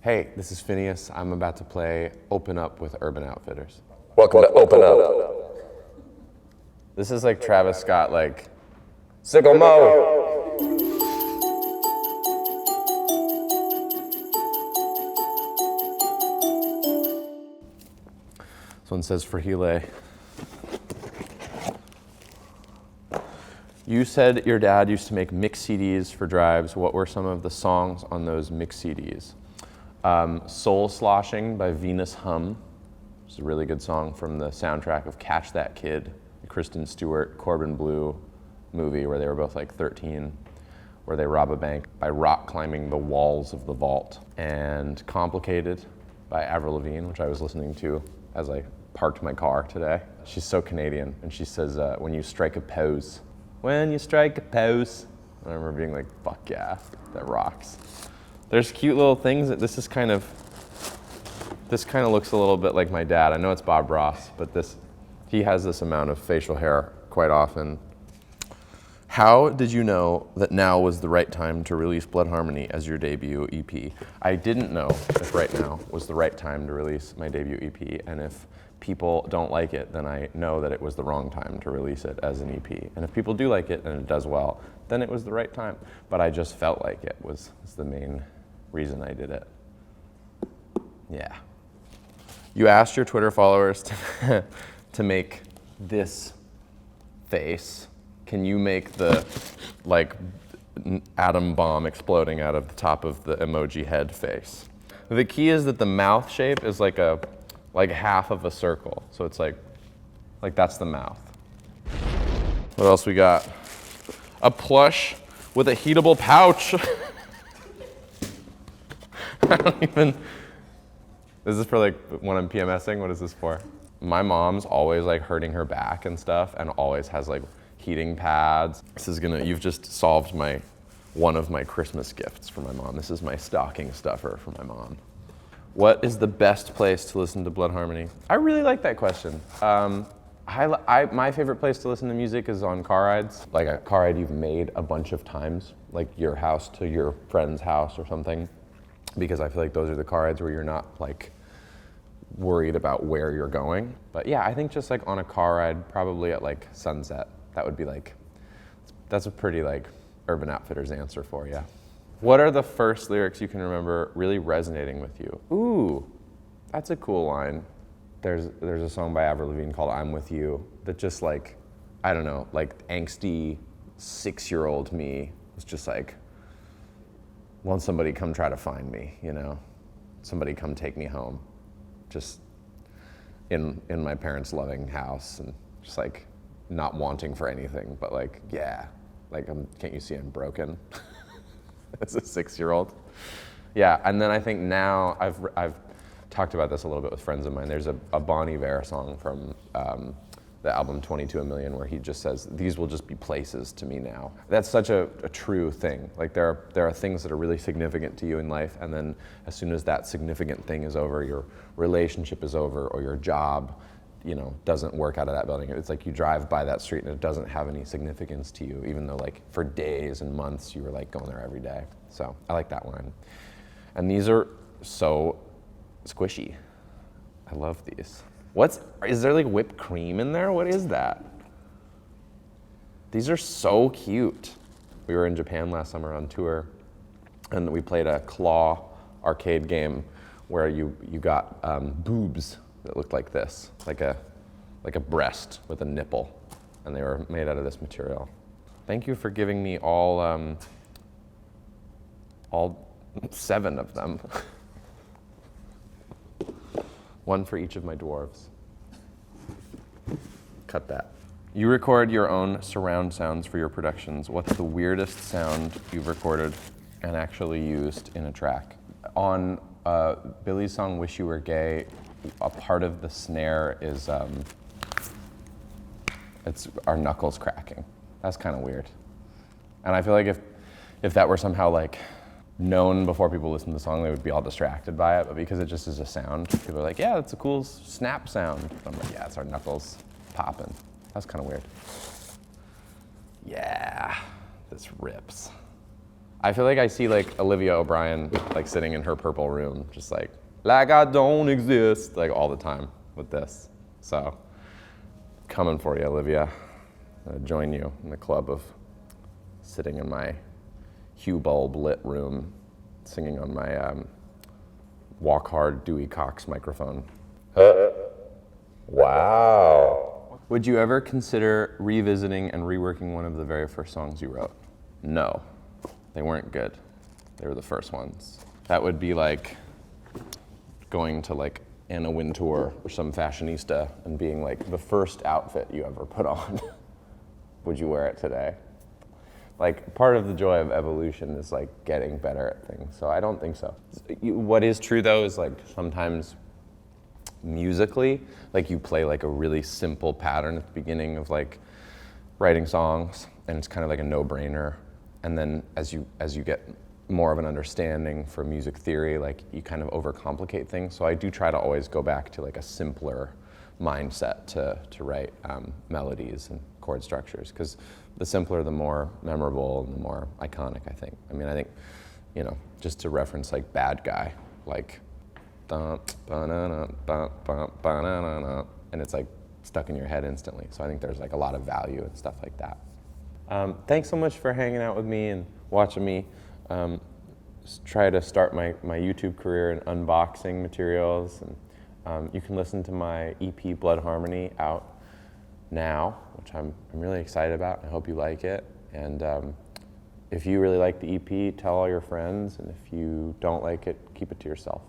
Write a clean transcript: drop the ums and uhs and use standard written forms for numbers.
Hey, this is Finneas. I'm about to play Open Up with Urban Outfitters. Welcome to Open Up. This is like Travis Scott, like, Sicko Mo. this one says for Hele. You said your dad used to make mix CDs for drives. What were some of the songs on those mix CDs? Soul Sloshing by Venus Hum. It's a really good song from the soundtrack of Catch That Kid, the Kristen Stewart, Corbin Bleu movie where they were both like 13, where they rob a bank by rock climbing the walls of the vault. And Complicated by Avril Lavigne, which I was listening to as I parked my car today. She's so Canadian, and she says, when you strike a pose. When you strike a pose. I remember being like, fuck yeah, that rocks. There's cute little things that this kind of looks a little bit like my dad. I know it's Bob Ross, but he has this amount of facial hair quite often. How did you know that now was the right time to release Blood Harmony as your debut EP? I didn't know if right now was the right time to release my debut EP, and if people don't like it, then I know that it was the wrong time to release it as an EP. And if people do like it and it does well, then it was the right time. But I just felt like it was the main reason I did it. Yeah. You asked your Twitter followers to make this face. Can you make the like atom bomb exploding out of the top of the emoji head face? The key is that the mouth shape is like half of a circle. So it's like that's the mouth. What else we got? A plush with a heatable pouch. I don't even, this is for like when I'm PMSing, what is this for? My mom's always like hurting her back and stuff and always has like heating pads. You've just solved one of my Christmas gifts for my mom. This is my stocking stuffer for my mom. What is the best place to listen to Blood Harmony? I really like that question. My favorite place to listen to music is on car rides. Like a car ride you've made a bunch of times, like your house to your friend's house or something. Because I feel like those are the car rides where you're not like worried about where you're going. But yeah, I think just like on a car ride, probably at like sunset, that would be like, that's a pretty like Urban Outfitters answer for you. What are the first lyrics you can remember really resonating with you? Ooh, that's a cool line. There's a song by Avril Lavigne called I'm With You that just like, I don't know, like angsty 6-year-old me was just like, won't somebody come try to find me, you know? Somebody come take me home. Just in my parents' loving house and just like not wanting for anything, but like, yeah, like can't you see I'm broken? As a 6-year-old. Yeah, and then I think now I've talked about this a little bit with friends of mine. There's a Bon Iver song from the album 22 a Million where he just says, these will just be places to me now. That's such a true thing. Like there are things that are really significant to you in life, and then as soon as that significant thing is over, your relationship is over, or your job, you know, doesn't work out of that building. It's like you drive by that street and it doesn't have any significance to you, even though like for days and months you were like going there every day. So I like that line. And these are so squishy. I love these. Is there like whipped cream in there? What is that? These are so cute. We were in Japan last summer on tour, and we played a claw arcade game where you got boobs that looked like this, like a breast with a nipple, and they were made out of this material. Thank you for giving me all 7 of them. One for each of my dwarves. Cut that. You record your own surround sounds for your productions. What's the weirdest sound you've recorded and actually used in a track? On Billie's song Wish You Were Gay, a part of the snare is it's our knuckles cracking. That's kind of weird. And I feel like if that were somehow like known before people listen to the song, they would be all distracted by it, but because it just is a sound, people are like, yeah, that's a cool snap sound. And I'm like, yeah, it's our knuckles popping. That's kind of weird. Yeah, this rips. I feel like I see like Olivia O'Brien like sitting in her purple room, just like I don't exist, like all the time with this. So, coming for you, Olivia. I'm gonna join you in the club of sitting in my Hue bulb lit room, singing on my Walk Hard Dewey Cox microphone. Wow. Would you ever consider revisiting and reworking one of the very first songs you wrote? No, they weren't good. They were the first ones. That would be like going to like Anna Wintour or some fashionista and being like the first outfit you ever put on. Would you wear it today? Like, part of the joy of evolution is like getting better at things, so I don't think so. What is true though is like sometimes musically, like you play like a really simple pattern at the beginning of like writing songs, and it's kind of like a no-brainer, and then as you get more of an understanding for music theory, like you kind of overcomplicate things. So I do try to always go back to like a simpler mindset to write melodies and chord structures, because the simpler, the more memorable and the more iconic, I think. I mean, I think, you know, just to reference like Bad Guy, like, and it's like stuck in your head instantly. So I think there's like a lot of value and stuff like that. Thanks so much for hanging out with me and watching me try to start my YouTube career in unboxing materials. And you can listen to my EP Blood Harmony out now, which I'm really excited about. I hope you like it. And if you really like the EP, tell all your friends. And if you don't like it, keep it to yourself.